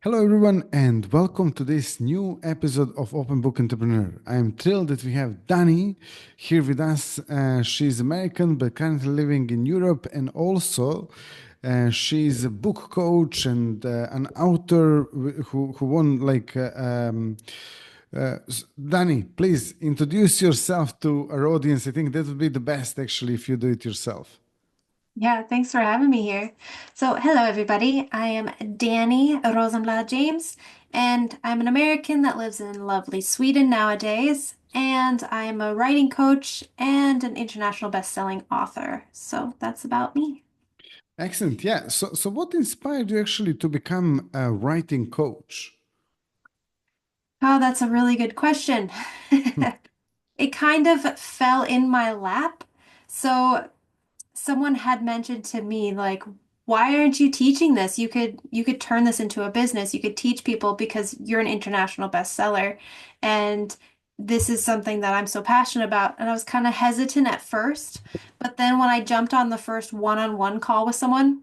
Hello, everyone, and welcome to this new episode of Open Book Entrepreneur. I am thrilled that we have Dani here with us. She's American but currently living in Europe, and also she's a book coach and an author who won Dani, please introduce yourself to our audience. I think that would be the best actually if you do it yourself. Yeah, thanks for having me here. So, hello everybody. I am Dani Rosenblad James, and I'm an American that lives in lovely Sweden nowadays, and I'm a writing coach and an international best-selling author. So, that's about me. Excellent. Yeah. So what inspired you actually to become a writing coach? Oh, that's a really good question. It kind of fell in my lap. So, someone had mentioned to me like, why aren't you teaching this? You could turn this into a business. You could teach people because you're an international bestseller, and this is something that I'm so passionate about. And I was kind of hesitant at first, but then when I jumped on the first one-on-one call with someone,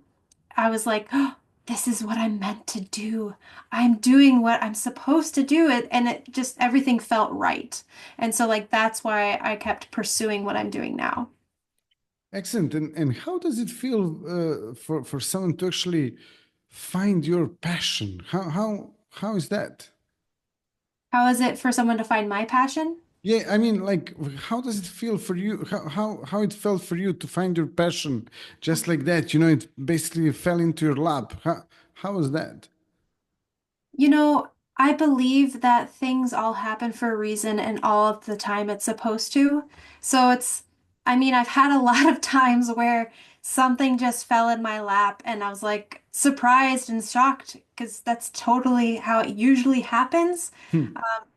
I was like, oh, this is what I'm meant to do. I'm doing what I'm supposed to do it, and it just everything felt right. And so like that's why I kept pursuing what I'm doing now. Excellent. And how does it feel for someone to actually find your passion? How is that? How is it for someone to find my passion? Yeah, I mean, like, how does it feel for you? How it felt for you to find your passion just like that? You know, it basically fell into your lap. How was that? You know, I believe that things all happen for a reason and all of the time it's supposed to. So I mean, I've had a lot of times where something just fell in my lap and I was like surprised and shocked because that's totally how it usually happens. Hmm,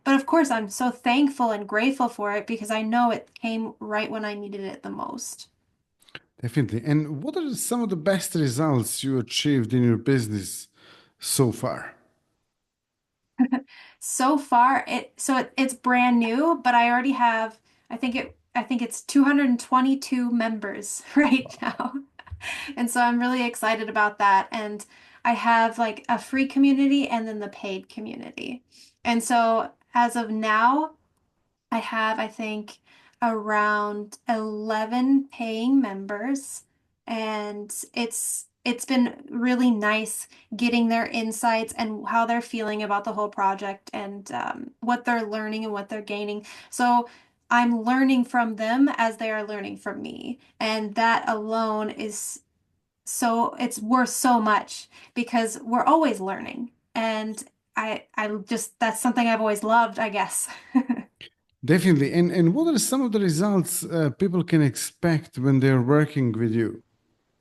But of course, I'm so thankful and grateful for it because I know it came right when I needed it the most. definitely. And what are some of the best results you achieved in your business so far? So far, it's brand new, but I already have I think it's 222 members right now. And so I'm really excited about that. And I have like a free community and then the paid community. And so as of now, I have, I think, around 11 paying members, and it's been really nice getting their insights and how they're feeling about the whole project and what they're learning and what they're gaining. So I'm learning from them as they are learning from me, and that alone is it's worth so much because we're always learning, and I just that's something I've always loved, I guess. Definitely. And what are some of the results people can expect when they're working with you?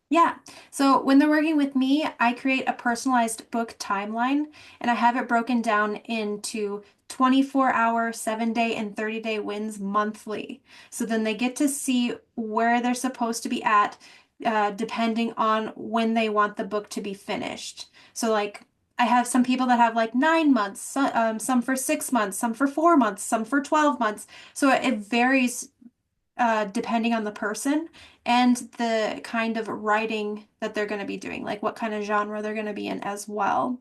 Yeah. So when they're working with me, I create a personalized book timeline and I have it broken down into 24-hour, 7-day, and 30-day wins monthly. So then they get to see where they're supposed to be at, depending on when they want the book to be finished. So, like, I have some people that have like 9 months, some for 6 months, some for 4 months, some for 12 months. So it varies depending on the person and the kind of writing that they're going to be doing, like what kind of genre they're going to be in as well.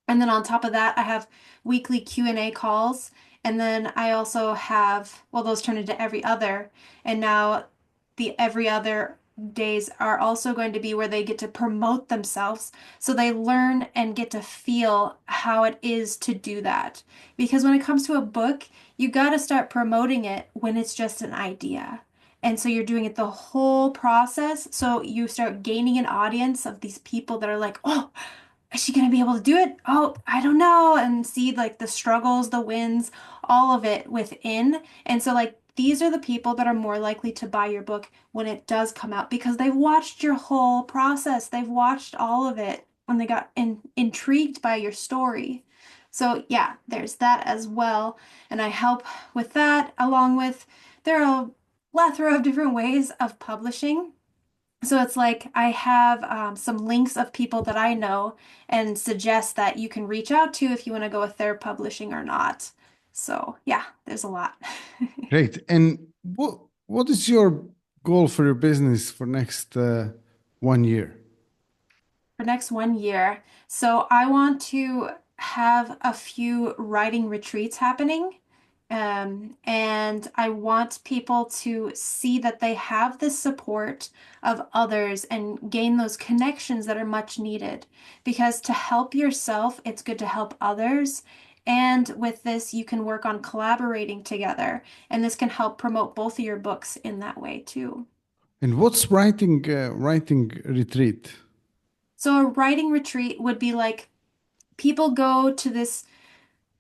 And then on top of that, I have weekly Q&A calls. And then I also have, well, those turn into every other. And now the every other days are also going to be where they get to promote themselves. So they learn and get to feel how it is to do that. Because when it comes to a book, you got to start promoting it when it's just an idea. And so you're doing it the whole process. So you start gaining an audience of these people that are like, oh, is she going to be able to do it? Oh, I don't know. And see like the struggles, the wins, all of it within. And so, like, these are the people that are more likely to buy your book when it does come out because they've watched your whole process. They've watched all of it when they got intrigued by your story. So, yeah, there's that as well. And I help with that, along with there are a plethora of different ways of publishing. So it's like I have some links of people that I know and suggest that you can reach out to if you want to go with their publishing or not. So yeah, there's a lot. Great. And what is your goal for your business for next 1 year? For next 1 year. So I want to. have a few writing retreats happening. And I want people to see that they have the support of others and gain those connections that are much needed. Because to help yourself, it's good to help others. And with this, you can work on collaborating together. And this can help promote both of your books in that way too. And what's writing retreat? So a writing retreat would be like people go to this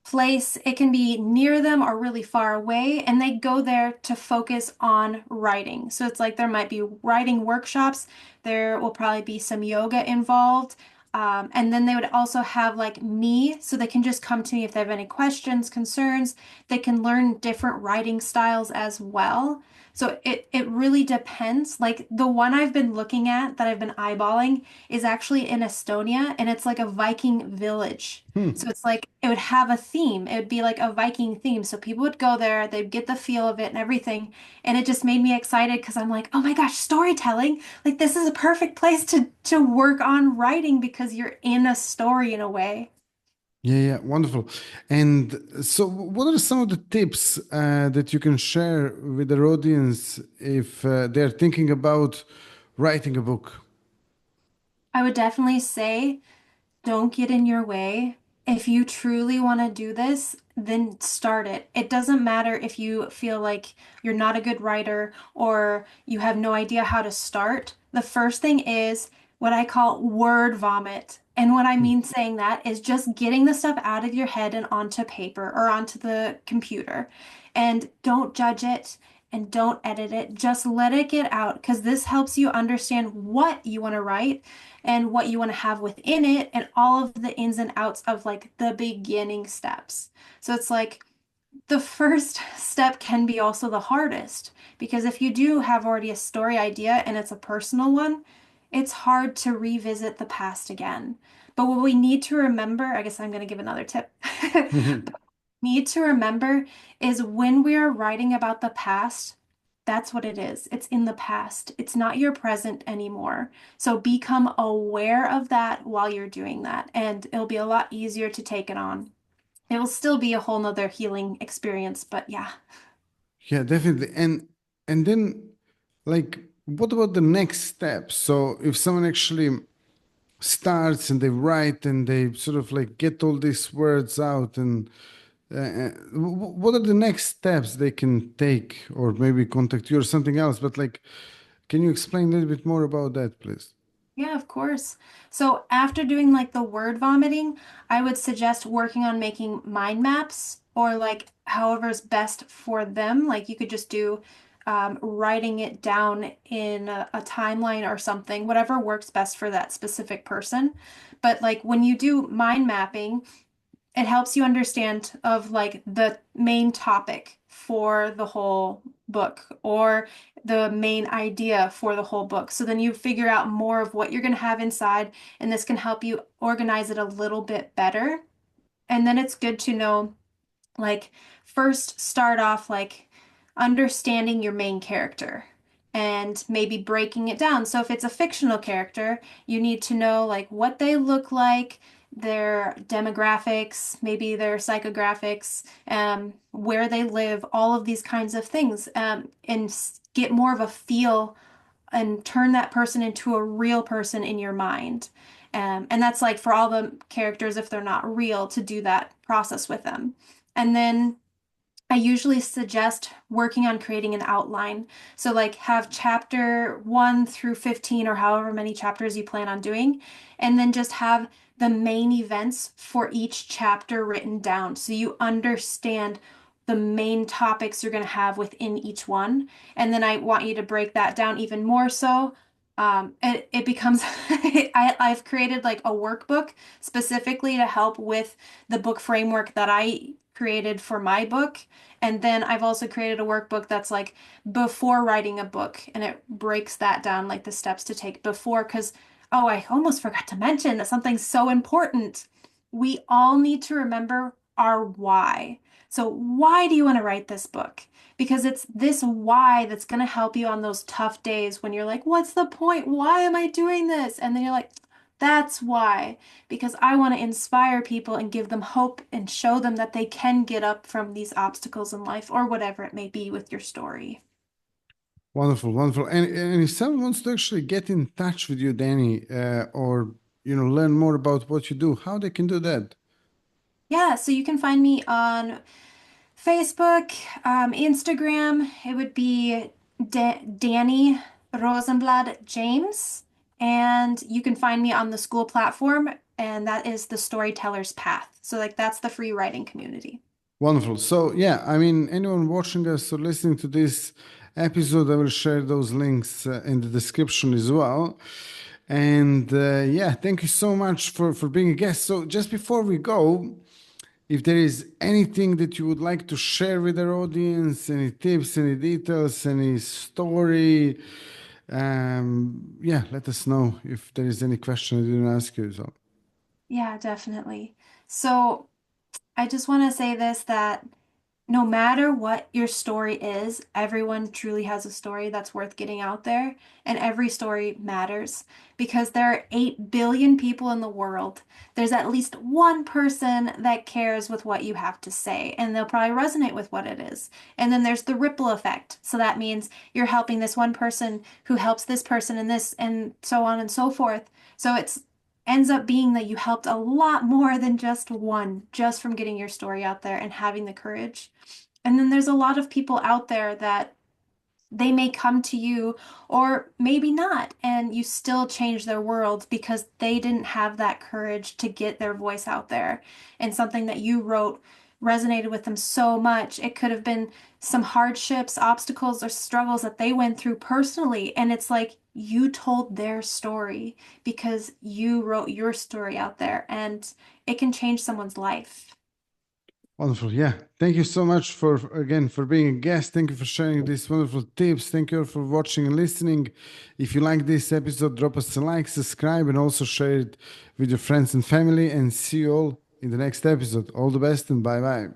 place. It can be near them or really far away, and they go there to focus on writing. So it's like there might be writing workshops, there will probably be some yoga involved. And then they would also have like me, so they can just come to me if they have any questions, concerns. They can learn different writing styles as well. So it really depends. Like the one I've been looking at that I've been eyeballing is actually in Estonia, and it's like a Viking village. Hmm. So it's like it would have a theme. It would be like a Viking theme. So people would go there, they'd get the feel of it and everything. And it just made me excited because I'm like, oh my gosh, storytelling. Like this is a perfect place to work on writing because you're in a story in a way. Yeah, yeah, wonderful. And so, what are some of the tips that you can share with our audience if they're thinking about writing a book? I would definitely say don't get in your way. If you truly want to do this, then start it. It doesn't matter if you feel like you're not a good writer or you have no idea how to start. The first thing is what I call word vomit. And what I mean saying that is just getting the stuff out of your head and onto paper or onto the computer. And don't judge it and don't edit it. Just let it get out because this helps you understand what you want to write and what you want to have within it and all of the ins and outs of like the beginning steps. So it's like the first step can be also the hardest because if you do have already a story idea and it's a personal one, it's hard to revisit the past again. But what we need to remember, I guess I'm going to give another tip. Need to remember is when we are writing about the past, that's what it is. It's in the past. It's not your present anymore. So become aware of that while you're doing that, and it'll be a lot easier to take it on. It will still be a whole nother healing experience, but yeah. Yeah, definitely. And then, like, what about the next step? So, if someone actually starts and they write and they sort of like get all these words out and what are the next steps they can take or maybe contact you or something else, but like can you explain a little bit more about that, please? Yeah, of course. So after doing like the word vomiting, I would suggest working on making mind maps or like however's best for them. Like you could just do writing it down in a timeline or something, whatever works best for that specific person. But like when you do mind mapping, it helps you understand of like the main topic for the whole book or the main idea for the whole book. So then you figure out more of what you're going to have inside, and this can help you organize it a little bit better. And then it's good to know like first start off like understanding your main character and maybe breaking it down. So if it's a fictional character, you need to know like what they look like, their demographics, maybe their psychographics, where they live, all of these kinds of things, and get more of a feel and turn that person into a real person in your mind. And that's like for all the characters, if they're not real, to do that process with them. And then I usually suggest working on creating an outline. So, like, have chapter 1 through 15 or however many chapters you plan on doing, and then just have the main events for each chapter written down so you understand the main topics you're going to have within each one. And then I want you to break that down even more so. It becomes, I've created like a workbook specifically to help with the book framework that I created for my book. And then I've also created a workbook that's like before writing a book, and it breaks that down, like the steps to take before. Because, oh, I almost forgot to mention something so important. We all need to remember our why. So, why do you want to write this book? Because it's this why that's going to help you on those tough days when you're like, what's the point? Why am I doing this? And then you're like, That's why, because I want to inspire people and give them hope and show them that they can get up from these obstacles in life or whatever it may be with your story. Wonderful, wonderful. And if someone wants to actually get in touch with you, Danny, or learn more about what you do, how they can do that? Yeah, so you can find me on Facebook, Instagram. It would be Dani Rosenblad James. And you can find me on the school platform, and that is the Storytellers Path. So, like, that's the free writing community. Wonderful. So, yeah, I mean, anyone watching us or listening to this episode, I will share those links in the description as well. And yeah, thank you so much for being a guest. So, just before we go, if there is anything that you would like to share with our audience, any tips, any details, any story, yeah, let us know if there is any question I didn't ask you. So, Yeah, definitely. So, I just want to say this that no matter what your story is, everyone truly has a story that's worth getting out there, and every story matters because there are 8 billion people in the world. There's at least one person that cares with what you have to say, and they'll probably resonate with what it is. And then there's the ripple effect. So that means you're helping this one person who helps this person and this, and so on and so forth. So it's ends up being that you helped a lot more than just one, just from getting your story out there and having the courage. And then there's a lot of people out there that they may come to you or maybe not, and you still change their world because they didn't have that courage to get their voice out there. And something that you wrote resonated with them so much. It could have been some hardships, obstacles, or struggles that they went through personally. And it's like you told their story because you wrote your story out there, and it can change someone's life. wonderful. Yeah. Thank you so much again for being a guest. Thank you for sharing these wonderful tips. Thank you all for watching and listening. If you like this episode, drop us a like, subscribe, and also share it with your friends and family. And see you all in the next episode. All the best and bye bye.